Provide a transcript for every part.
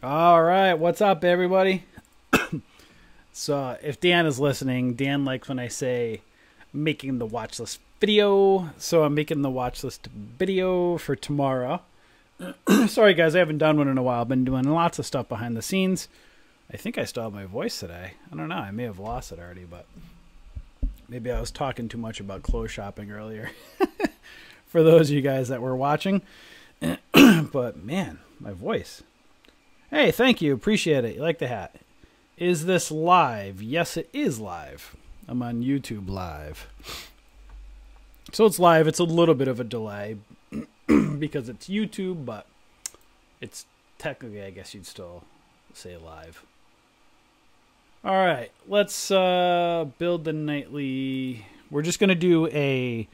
All right, what's up, everybody? So, if Dan is listening, Dan likes when I say making the watch list video. So, I'm making the watch list video for tomorrow. Sorry, guys, I haven't done one in a while. I've been doing lots of stuff behind the scenes. I think I still have my voice today. I don't know. I may have lost it already, but maybe I was talking too much about clothes shopping earlier. For those of you guys that were watching. But, man, my voice. Hey, thank you. Appreciate it. You like the hat. Is this live? Yes, it is live. I'm on YouTube live. So it's live. It's a little bit of a delay because it's YouTube, but it's technically, I guess you'd still say live. All right, let's build the nightly. We're just going to do a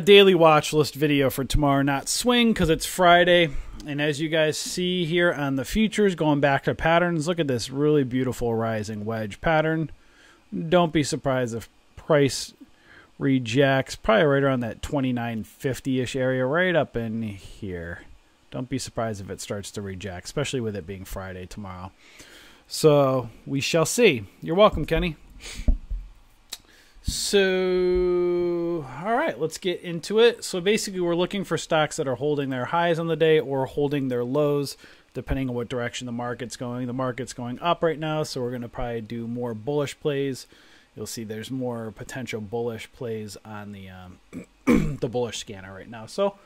daily watch list video for tomorrow, not swing, because it's Friday. And as you guys see here on the futures, going back to patterns, look at this really beautiful rising wedge pattern. Don't be surprised if price rejects, probably right around that 29.50-ish area, right up in here. Don't be surprised if it starts to reject, especially with it being Friday tomorrow. So we shall see. You're welcome, Kenny. So, all right, let's get into it. So basically, we're looking for stocks that are holding their highs on the day or holding their lows, depending on what direction the market's going. The market's going up right now, so we're going to probably do more bullish plays. You'll see there's more potential bullish plays on the the bullish scanner right now. So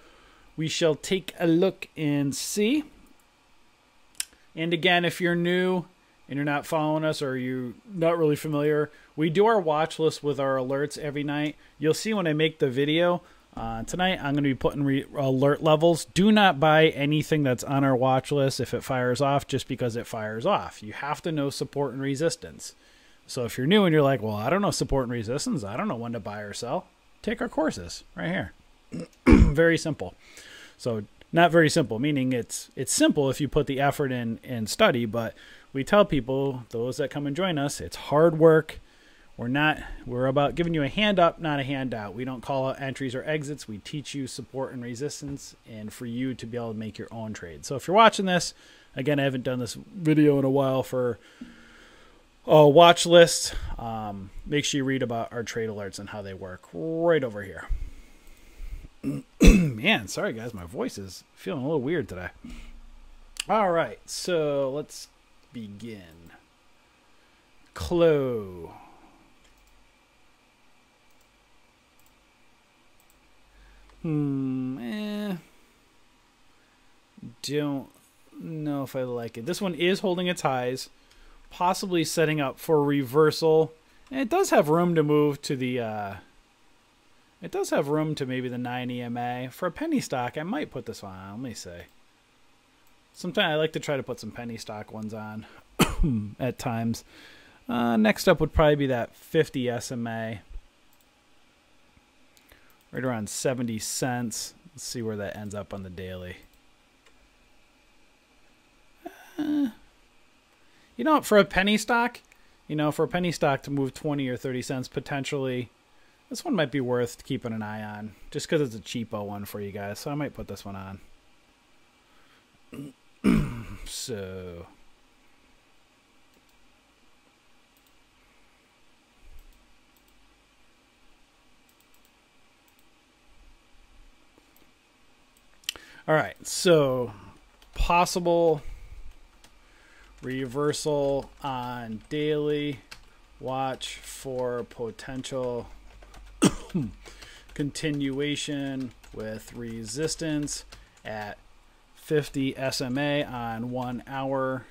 we shall take a look and see. And again, if you're new and you're not following us or you're not really familiar, we do our watch list with our alerts every night. You'll see when I make the video tonight, I'm going to be putting alert levels. Do not buy anything that's on our watch list if it fires off just because it fires off. You have to know support and resistance. So if you're new and you're like, well, I don't know support and resistance, I don't know when to buy or sell, take our courses right here. Very simple. So not very simple, meaning it's simple if you put the effort in and study, but we tell people, those that come and join us, it's hard work. We're about giving you a hand up, not a handout. We don't call out entries or exits. We teach you support and resistance and for you to be able to make your own trade. So if you're watching this, again, I haven't done this video in a while for a watch list. Make sure you read about our trade alerts and how they work right over here. Man, sorry guys, my voice is feeling a little weird today. All right, so let's begin. Clo. Don't know if I like it. This one is holding its highs, possibly setting up for reversal. And it does have room to move to the it does have room to maybe the 9 EMA. For a penny stock, I might put this one on. Let me see. Sometimes I like to try to put some penny stock ones on at times. Next up would probably be that 50 SMA. Right around 70 cents. Let's see where that ends up on the daily. You know, for a penny stock, to move 20 or 30 cents potentially, this one might be worth keeping an eye on just because it's a cheapo one for you guys. So I might put this one on. So all right, so possible reversal on daily. Watch for potential continuation with resistance at 50 SMA on 1 hour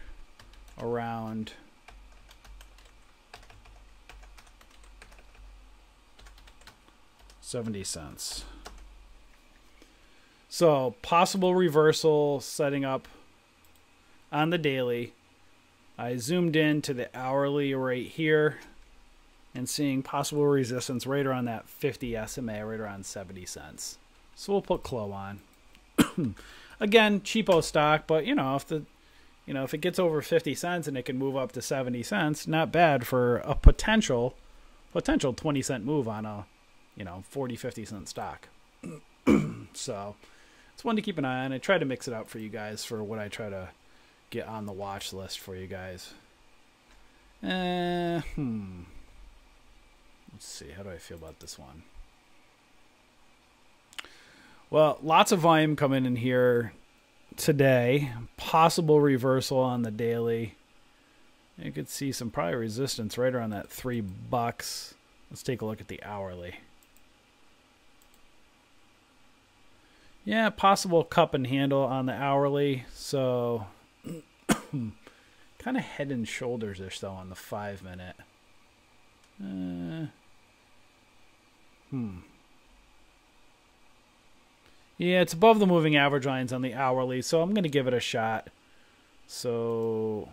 around $0.70. So possible reversal setting up on the daily. I zoomed in to the hourly right here and seeing possible resistance right around that 50 SMA, right around 70 cents. So we'll put Clo on. Again, cheapo stock, but if it gets over 50 cents and it can move up to 70 cents, not bad for a potential 20 cent move on a 40, 50 cent stock. So it's one to keep an eye on. I try to mix it up for you guys for what I try to get on the watch list for you guys. Let's see. How do I feel about this one? Well, lots of volume coming in here today. Possible reversal on the daily. You could see some probably resistance right around that $3. Let's take a look at the hourly. Yeah, possible cup and handle on the hourly. So kind of head and shoulders-ish though on the 5-minute. Yeah, it's above the moving average lines on the hourly, so I'm going to give it a shot. So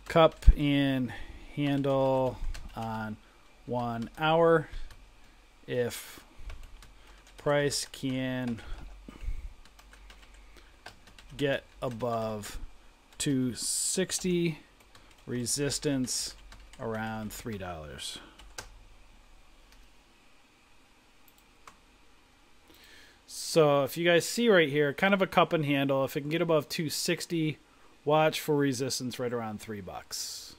cup and handle on 1 hour. If price can get above 260, resistance around $3. So if you guys see right here, kind of a cup and handle. If it can get above 260, watch for resistance right around $3.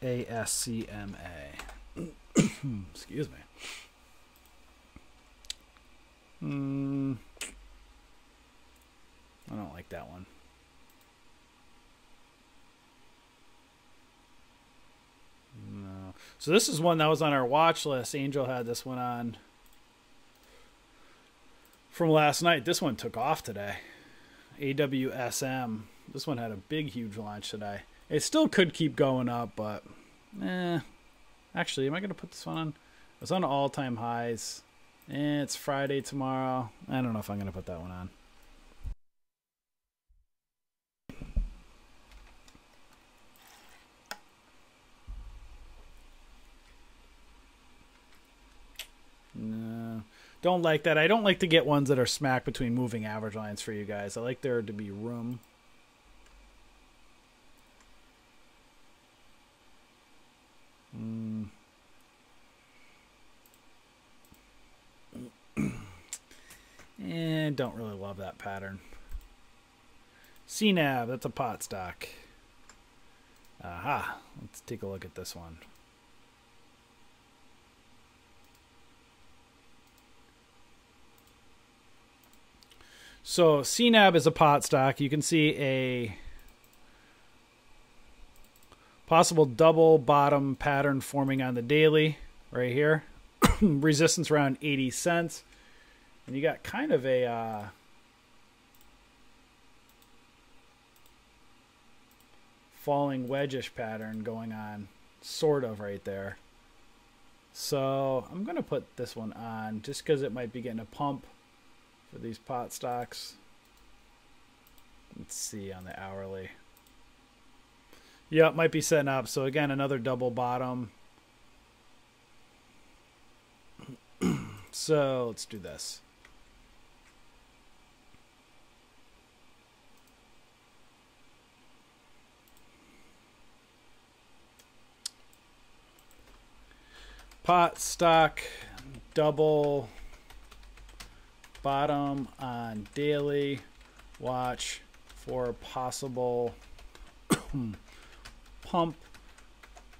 ASCMA. Excuse me. I don't like that one. No. So this is one that was on our watch list. Angel had this one on from last night. This one took off today. AWSM. This one had a big, huge launch today. It still could keep going up, but actually, am I going to put this one on? It's on all-time highs. It's Friday tomorrow. I don't know if I'm going to put that one on. No, don't like that. I don't like to get ones that are smack between moving average lines for you guys. I like there to be room. And don't really love that pattern. CNAB, that's a pot stock. Aha, let's take a look at this one. So CNAB is a pot stock. You can see a possible double bottom pattern forming on the daily right here. Resistance around 80 cents. And you got kind of a falling wedge-ish pattern going on, sort of right there. So I'm going to put this one on just because it might be getting a pump for these pot stocks. Let's see on the hourly. Yeah, it might be setting up. So again, another double bottom. So let's do this. Pot stock double bottom on daily. Watch for possible pump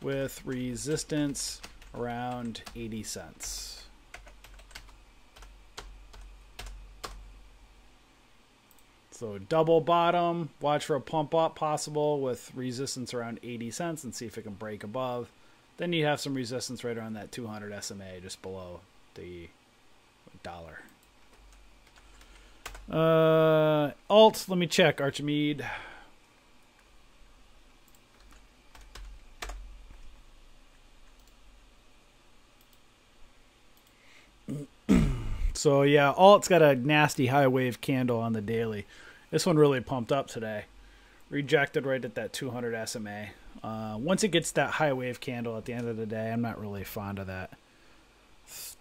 with resistance around 80 cents. So double bottom, watch for a pump up possible with resistance around 80 cents and see if it can break above. Then you have some resistance right around that 200 SMA just below the dollar. Alt, let me check. Archimede. So yeah, alt's got a nasty high wave candle on the daily. This one really pumped up today. Rejected right at that 200 SMA. Once it gets that high wave candle at the end of the day, I'm not really fond of that.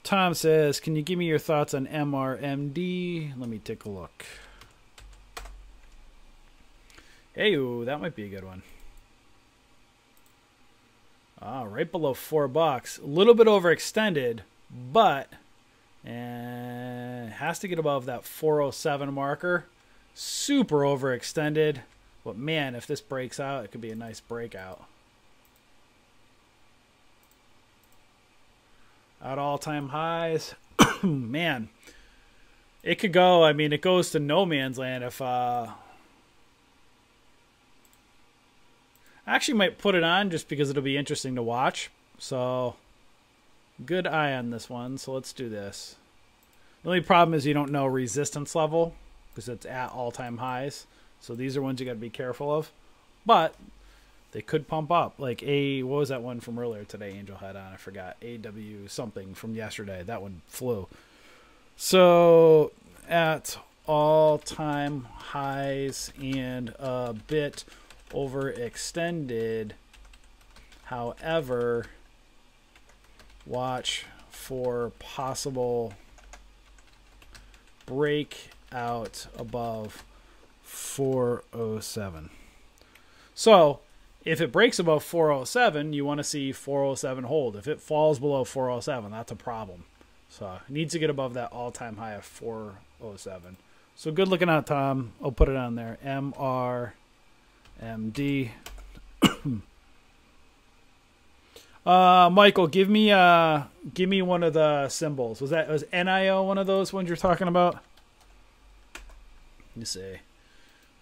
Tom says, can you give me your thoughts on MRMD? Let me take a look. Hey, that might be a good one. Right below $4. A little bit overextended, but has to get above that 407 marker. Super overextended. But man, if this breaks out, it could be a nice breakout. At all-time highs. Man, it could go. I mean, it goes to no man's land if I actually might put it on just because it'll be interesting to watch. So good eye on this one. So let's do this. The only problem is you don't know resistance level because it's at all-time highs. So these are ones you got to be careful of. But they could pump up. Like what was that one from earlier today Angel had on? I forgot. AW something from yesterday. That one flew. So at all-time highs and a bit overextended. However, watch for possible breakout above 407. So if it breaks above 407, you want to see 407 hold. If it falls below 407, that's a problem. So it needs to get above that all-time high of 407. So good looking out, Tom. I'll put it on there. MRMD. Michael, give me one of the symbols. Was NIO one of those ones you're talking about? Let me see.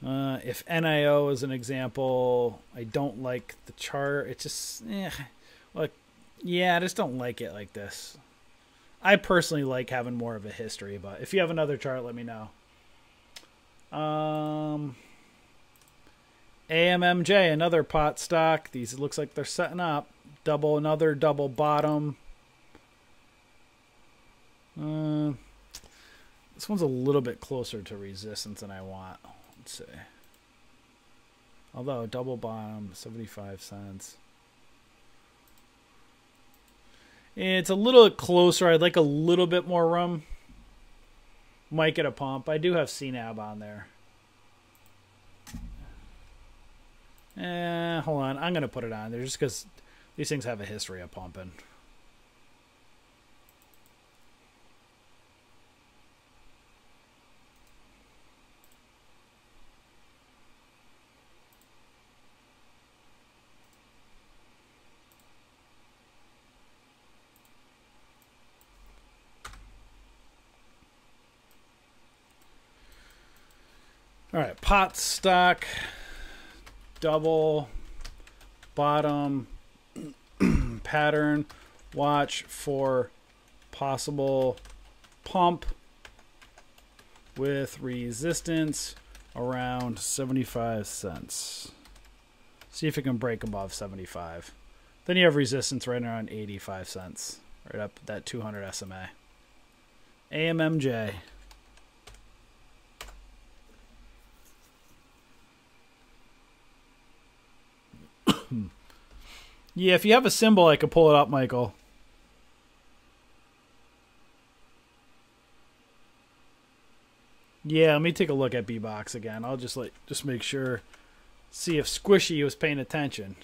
If NIO is an example, I don't like the chart. It's just, I just don't like it like this. I personally like having more of a history, but if you have another chart, let me know. AMMJ, another pot stock. These looks like they're setting up. Another double bottom. This one's a little bit closer to resistance than I want. Let's see. Although double bottom, 75 cents. It's a little closer. I'd like a little bit more room. Might get a pump. I do have CNAB on there. Hold on. I'm going to put it on there just because these things have a history of pumping. All right, pot stock, double bottom pattern. Watch for possible pump with resistance around 75 cents. See if it can break above 75. Then you have resistance right around 85 cents, right up that 200 SMA. AMMJ. Yeah, if you have a symbol, I could pull it up, Michael. Yeah, let me take a look at B-Box again. I'll just make sure, see if Squishy was paying attention.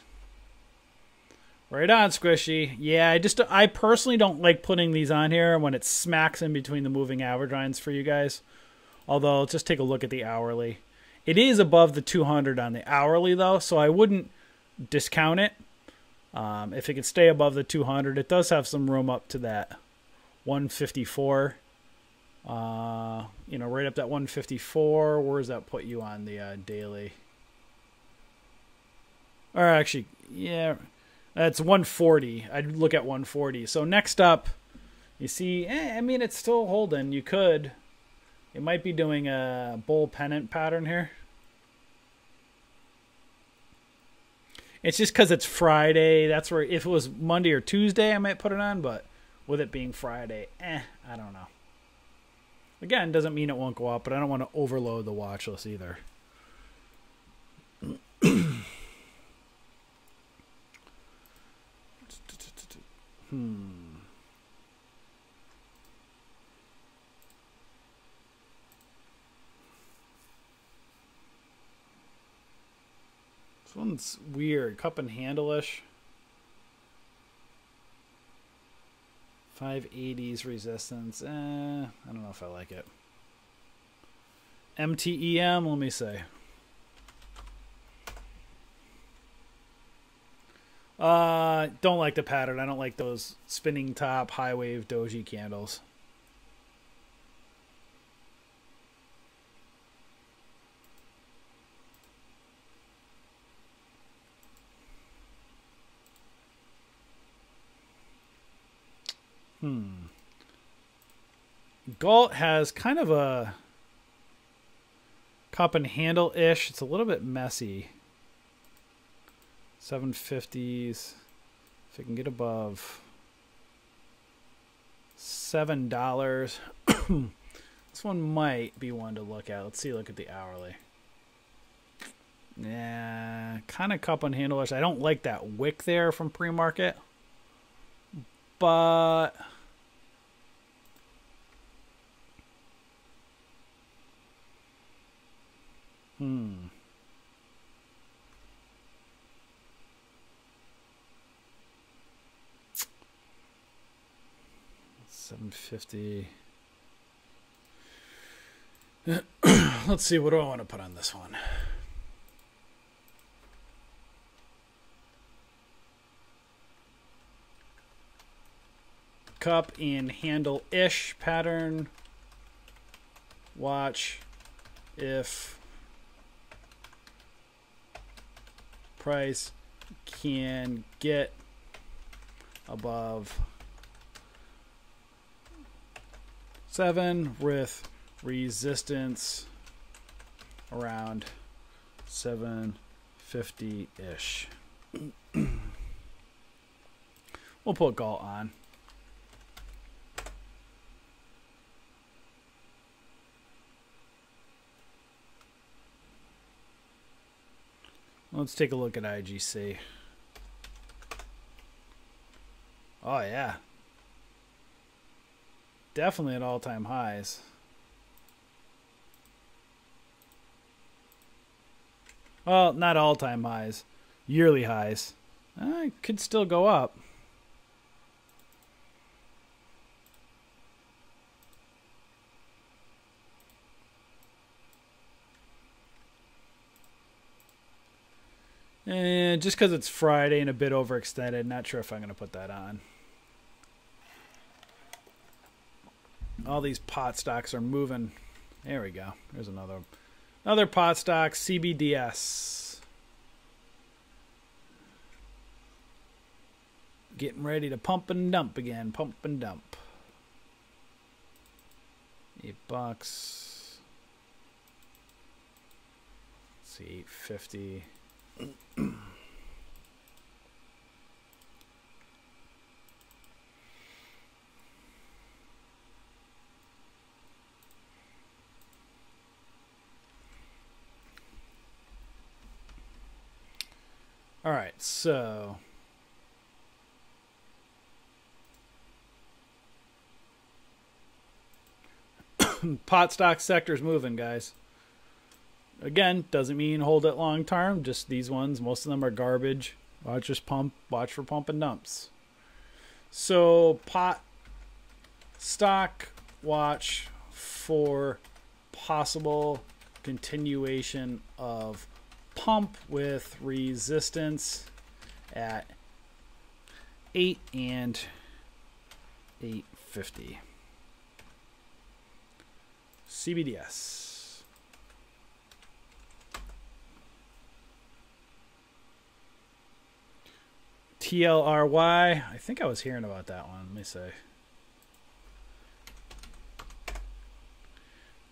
Right on, Squishy. Yeah, I personally don't like putting these on here when it smacks in between the moving average lines for you guys. Although, let's just take a look at the hourly. It is above the 200 on the hourly, though, so I wouldn't discount it. If it can stay above the 200, it does have some room up to that 154. Right up that 154. Where does that put you on the daily? Or actually, yeah, that's 140. I'd look at 140. So next up, you see, I mean, it's still holding. It might be doing a bull pennant pattern here. It's just because it's Friday. That's where, if it was Monday or Tuesday, I might put it on. But with it being Friday, I don't know. Again, doesn't mean it won't go up, but I don't want to overload the watch list either. This one's weird. Cup and handle-ish. 580s resistance. I don't know if I like it. MTEM, let me say. Don't like the pattern. I don't like those spinning top, high wave doji candles. Galt has kind of a cup and handle-ish. It's a little bit messy. 750s. If I can get above $7. This one might be one to look at. Let's see, look at the hourly. Yeah, kind of cup and handle-ish. I don't like that wick there from pre-market. But... 750. Let's see, what do I want to put on this one? Cup and handle-ish pattern. Watch if price can get above 7 with resistance around 750-ish. We'll put Galt on. Let's take a look at IGC. Oh, yeah. Definitely at all-time highs. Well, not all-time highs. Yearly highs. It could still go up. And just because it's Friday and a bit overextended, not sure if I'm going to put that on. All these pot stocks are moving. There we go. There's another pot stock, CBDS. Getting ready to pump and dump again. Pump and dump. $8. Let's see, $8.50. All right, so pot stock sector's moving, guys. Again, doesn't mean hold it long term. Just these ones, most of them are garbage. Watch for pump and dumps. So pot stock, watch for possible continuation of pump with resistance at 8 and 8.50. CBDS. TLRY. I think I was hearing about that one. Let me see.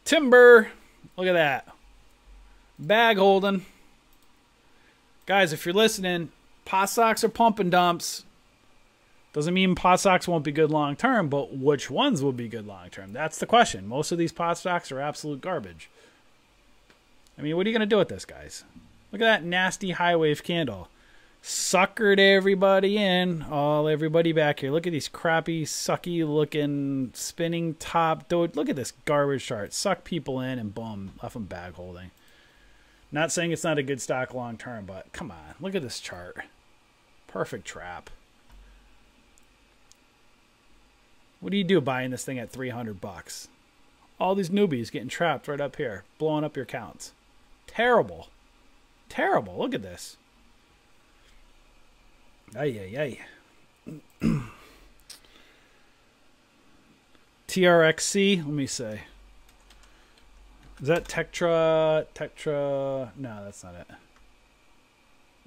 Timber. Look at that. Bag holding. Guys, if you're listening, pot stocks are pump and dumps. Doesn't mean pot stocks won't be good long term, but which ones will be good long term? That's the question. Most of these pot stocks are absolute garbage. I mean, what are you going to do with this, guys? Look at that nasty high wave candle. Suckered everybody in. Everybody back here. Look at these crappy, sucky looking spinning top. Dude, look at this garbage chart. Suck people in and boom, left them bag holding. Not saying it's not a good stock long term, but come on. Look at this chart. Perfect trap. What do you do buying this thing at 300 bucks? All these newbies getting trapped right up here, blowing up your counts. Terrible. Terrible. Look at this. Ay, ay, ay. TRXC, let me say. Is that Tetra? No, that's not it.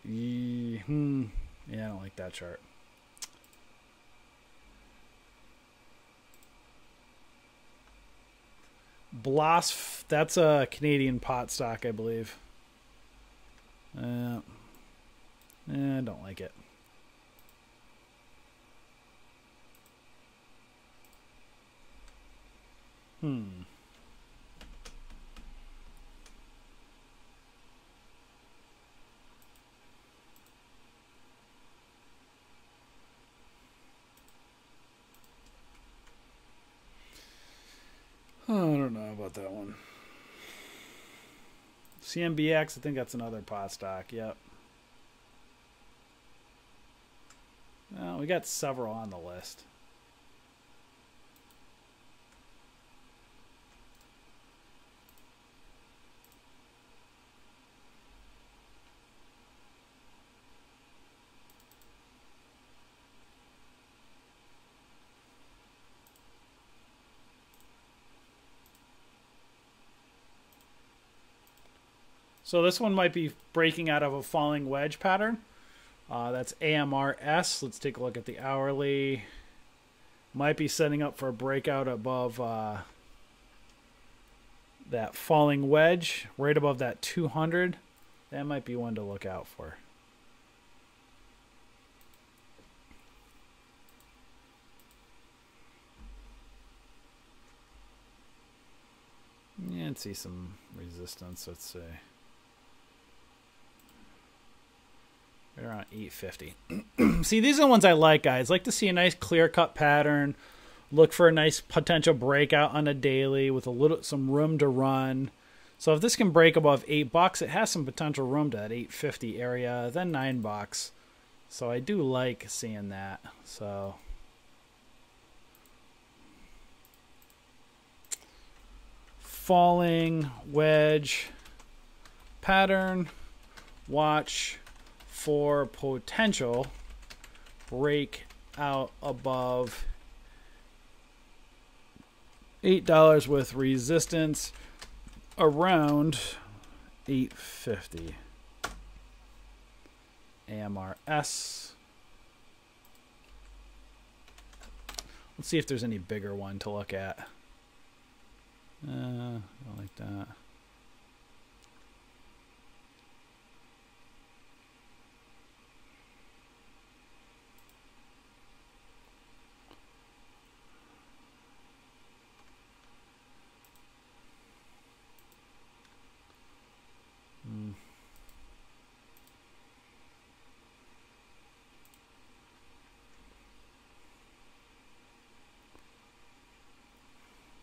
Yeah, I don't like that chart. Blasf, that's a Canadian pot stock, I believe. I don't like it. I don't know about that one. CMBX, I think that's another pot stock. Yep. Well, we got several on the list. So this one might be breaking out of a falling wedge pattern. That's AMRS. Let's take a look at the hourly. Might be setting up for a breakout above that falling wedge, right above that 200. That might be one to look out for. Yeah, let's see some resistance. Let's see. They're on 850. See, these are the ones I like, guys. Like to see a nice clear-cut pattern. Look for a nice potential breakout on a daily with some room to run. So if this can break above $8, it has some potential room to that 850 area, then $9. So I do like seeing that. So falling wedge pattern. Watch for potential break out above $8 with resistance around 850. AMRS. Let's see if there's any bigger one to look at. I don't like that.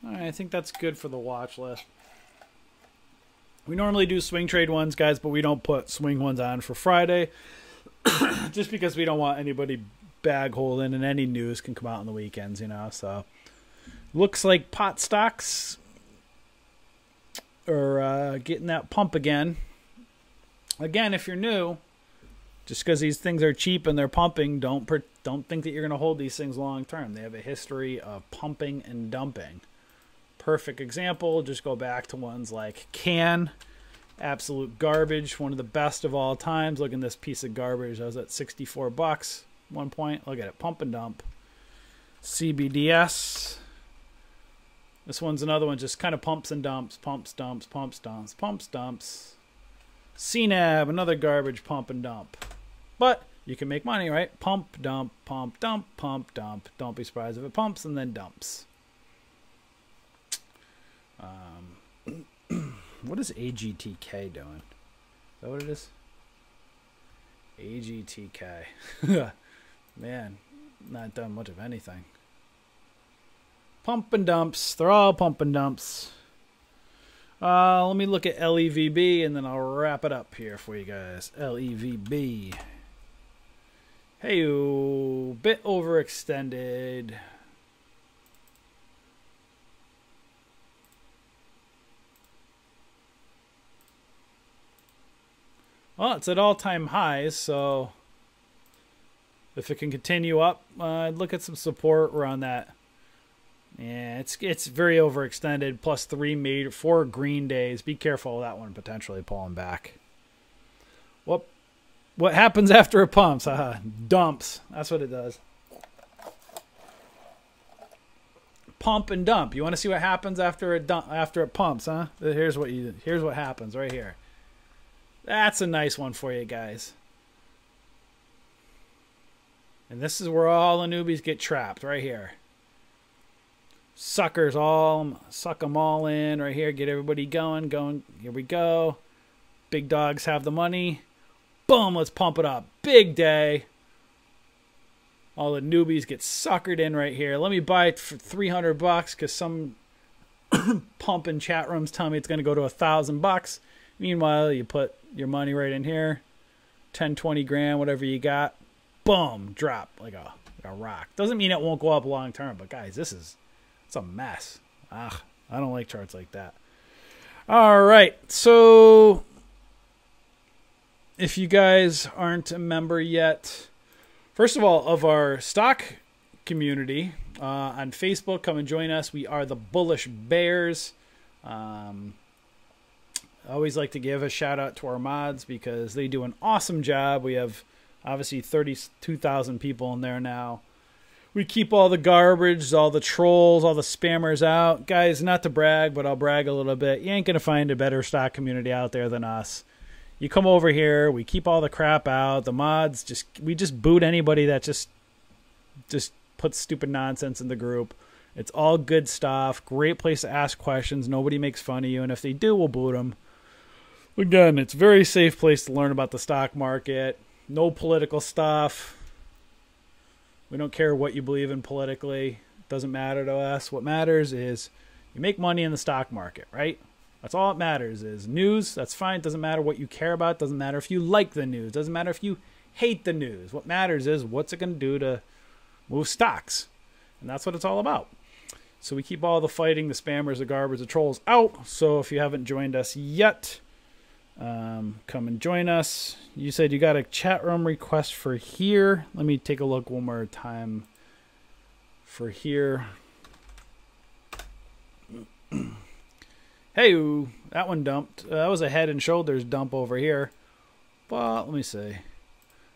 Alright, I think that's good for the watch list. We normally do swing trade ones, guys, but we don't put swing ones on for Friday. Just because we don't want anybody bag holding, and any news can come out on the weekends, you know. So looks like pot stocks are getting that pump again. Again, if you're new, just because these things are cheap and they're pumping, don't think that you're going to hold these things long term. They have a history of pumping and dumping. Perfect example, just go back to ones like Can, absolute garbage, one of the best of all times. Look at this piece of garbage. I was at $64 one point. Look at it, pump and dump. CBDS. This one's another one, just kind of pumps and dumps, pumps, dumps, pumps, dumps, pumps, dumps. CNAB, another garbage pump and dump. But you can make money, right? Pump, dump, pump, dump, pump, dump. Don't be surprised if it pumps and then dumps. What is AGTK doing? Is that what it is? AGTK. Man, not done much of anything. Pump and dumps. They're all pump and dumps. Let me look at LEVB and then I'll wrap it up here for you guys. LEVB. Hey, bit overextended. Well, it's at all-time highs, so if it can continue up, I'd look at some support around that. Yeah, it's very overextended. Plus 4 green days. Be careful of that one potentially pulling back. What happens after it pumps? Dumps. That's what it does. Pump and dump. You want to see what happens after it pumps, huh? Here's what happens right here. That's a nice one for you guys. And this is where all the newbies get trapped, right here. Suckers suck them all in right here. Get everybody going. Here we go. Big dogs have the money. Boom, let's pump it up. Big day. All the newbies get suckered in right here. Let me buy it for $300 because some pump in chat rooms tell me it's going to go to $1,000. Meanwhile, you put your money right in here. 10, 20 grand, whatever you got. Boom, drop like a rock. Doesn't mean it won't go up long term, but guys, it's a mess. I don't like charts like that. All right, so if you guys aren't a member yet, first of all, of our stock community on Facebook, come and join us. We are the Bullish Bears. I always like to give a shout out to our mods because they do an awesome job. We have obviously 32,000 people in there now. We keep all the garbage, all the trolls, all the spammers out. Guys, not to brag, but I'll brag a little bit. You ain't going to find a better stock community out there than us. You come over here, we keep all the crap out. The mods, we just boot anybody that just puts stupid nonsense in the group. It's all good stuff. Great place to ask questions. Nobody makes fun of you, and if they do, we'll boot them. Again, it's a very safe place to learn about the stock market. No political stuff. We don't care what you believe in politically. It doesn't matter to us. What matters is you make money in the stock market, right? That's all that matters is news. That's fine. It doesn't matter what you care about. It doesn't matter if you like the news. It doesn't matter if you hate the news. What matters is what's it going to do to move stocks. And that's what it's all about. So we keep all the fighting, the spammers, the garbage, the trolls out. So if you haven't joined us yet, come and join us. You said you got a chat room request for here. Let me take a look one more time for here. Hey, that one dumped. That was a head and shoulders dump over here. But let me see.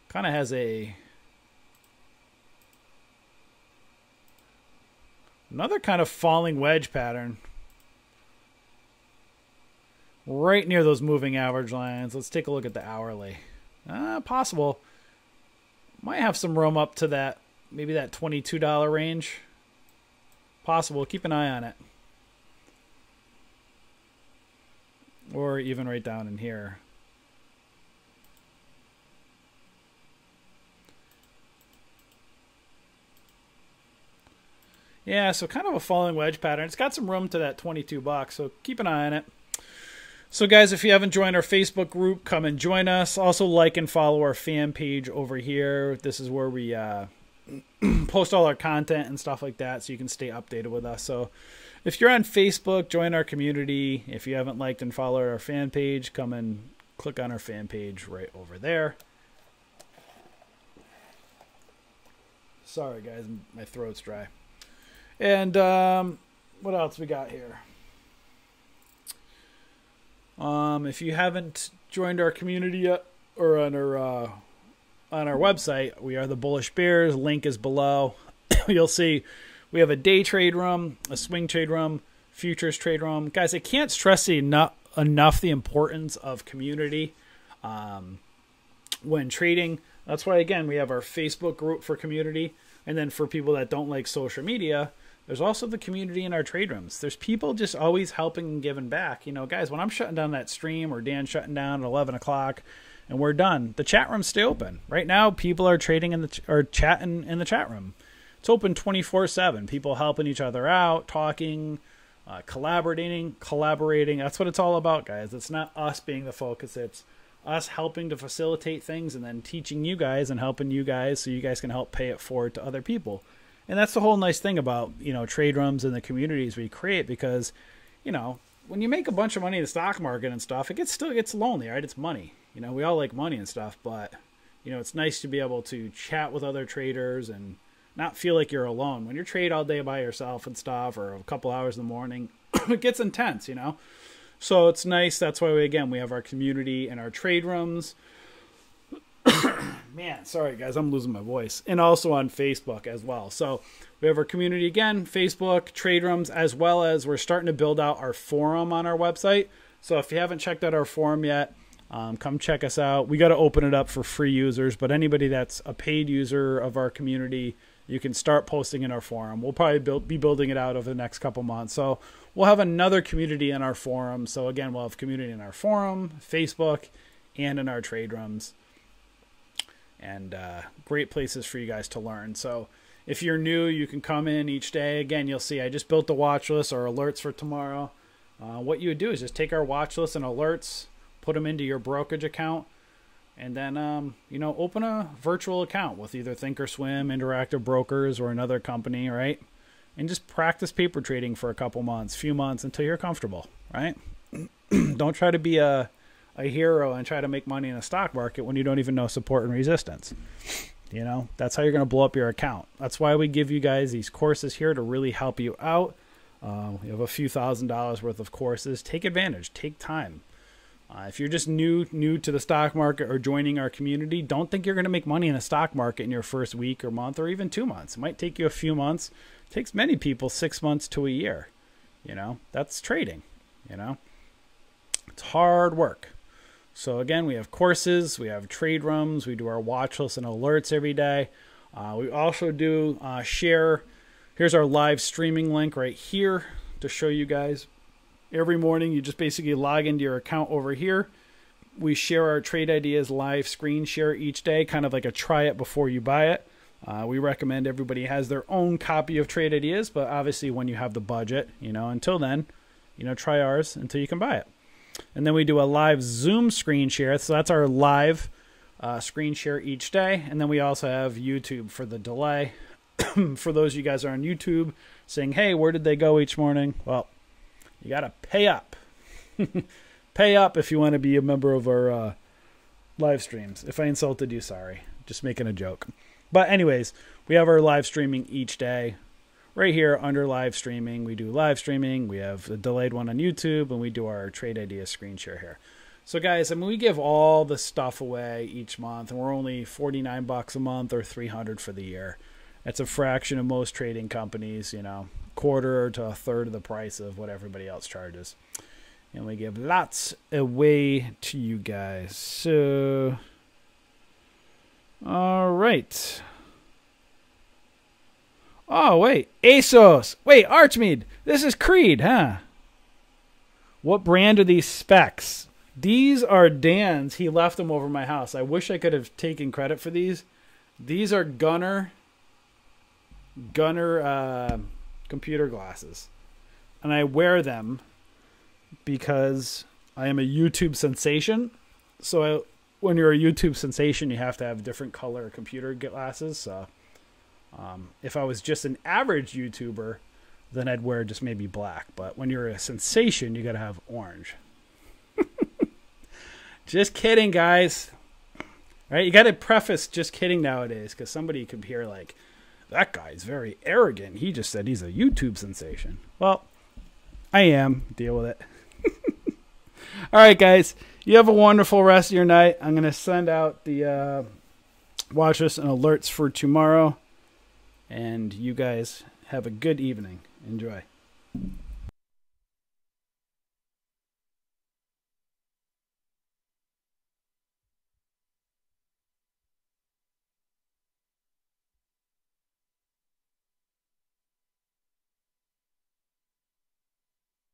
Kind of has another kind of falling wedge pattern. Right near those moving average lines. Let's take a look at the hourly. Possible. Might have some room up to that, maybe that $22 range. Possible. Keep an eye on it. Or even right down in here. Yeah, so kind of a falling wedge pattern. It's got some room to that $22, so keep an eye on it. So guys, if you haven't joined our Facebook group, come and join us. Also like and follow our fan page over here. This is where we post all our content and stuff like that, so you can stay updated with us. So if you're on Facebook, join our community. If you haven't liked and followed our fan page, come and click on our fan page right over there. Sorry guys, my throat's dry. And what else we got here? If you haven't joined our community yet, or on our website, we are the Bullish Bears. Link is below. You'll see we have a day trade room, a swing trade room, futures trade room. Guys, I can't stress enough the importance of community when trading. That's why, again, we have our Facebook group for community. And then for people that don't like social media, there's also the community in our trade rooms. There's people just always helping and giving back. You know, guys, when I'm shutting down that stream or Dan's shutting down at 11 o'clock and we're done, the chat room's still open. Right now, people are trading or chatting in the chat room. It's open 24/7. People helping each other out, talking, collaborating. That's what it's all about, guys. It's not us being the focus. It's us helping to facilitate things and then teaching you guys and helping you guys so you guys can help pay it forward to other people. And that's the whole nice thing about, you know, trade rooms and the communities we create, because, you know, when you make a bunch of money in the stock market and stuff, it still gets lonely, right? It's money. You know, we all like money and stuff, but, you know, it's nice to be able to chat with other traders and not feel like you're alone. When you trade all day by yourself and stuff, or a couple hours in the morning, it gets intense, you know? So it's nice. That's why we have our community and our trade rooms. Man, sorry guys, I'm losing my voice. And also on Facebook as well. So we have our community again, Facebook, trade rooms, as well as we're starting to build out our forum on our website. So if you haven't checked out our forum yet, come check us out. We got to open it up for free users, but anybody that's a paid user of our community, you can start posting in our forum. We'll probably be building it out over the next couple months. So we'll have another community in our forum. So again, we'll have community in our forum, Facebook, and in our trade rooms. And great places for you guys to learn. So if you're new, you can come in each day. Again, you'll see I just built the watch list or alerts for tomorrow. What you would do is just take our watch list and alerts, put them into your brokerage account, and then, you know, open a virtual account with either Thinkorswim, Interactive Brokers, or another company, right? And just practice paper trading for a couple months, few months, until you're comfortable, right? Don't try to be a hero and try to make money in the stock market when you don't even know support and resistance. You know, that's how you're going to blow up your account. That's why we give you guys these courses here to really help you out. We have a few $1,000s worth of courses. Take advantage. Take time. If you're just new to the stock market or joining our community, don't think you're going to make money in the stock market in your first week or month or even 2 months. It might take you a few months. It takes many people 6 months to a year. You know, that's trading. You know, it's hard work. So again, we have courses, we have trade rooms, we do our watch lists and alerts every day. We also do share. Here's our live streaming link right here to show you guys. Every morning, you just basically log into your account over here. We share our trade ideas live screen share each day, kind of like a try it before you buy it. We recommend everybody has their own copy of trade ideas, but obviously when you have the budget, you know, until then, you know, try ours until you can buy it. And then we do a live Zoom screen share. So that's our live screen share each day. And then we also have YouTube for the delay. For those of you guys who are on YouTube saying, hey, where did they go each morning? Well, you got to pay up. Pay up if you want to be a member of our live streams. If I insulted you, sorry. Just making a joke. But anyways, we have our live streaming each day. Right here under live streaming, we do live streaming. We have a delayed one on YouTube, and we do our trade idea screen share here. So guys, I mean, we give all the stuff away each month, and we're only $49 a month or $300 for the year. That's a fraction of most trading companies, you know, quarter to a third of the price of what everybody else charges. And we give lots away to you guys. So, all right. Oh, wait. ASOS. Wait, Archmead. This is Creed, huh? What brand are these specs? These are Dan's. He left them over my house. I wish I could have taken credit for these. These are Gunner computer glasses. And I wear them because I am a YouTube sensation. So when you're a YouTube sensation, you have to have different color computer glasses. So if I was just an average YouTuber, then I'd wear just maybe black. But when you're a sensation, you got to have orange. Just kidding, guys. Right? You got to preface just kidding nowadays, because somebody could hear like, that guy's very arrogant. He just said he's a YouTube sensation. Well, I am. Deal with it. All right, guys. You have a wonderful rest of your night. I'm going to send out the watch list and alerts for tomorrow. And you guys have a good evening. Enjoy.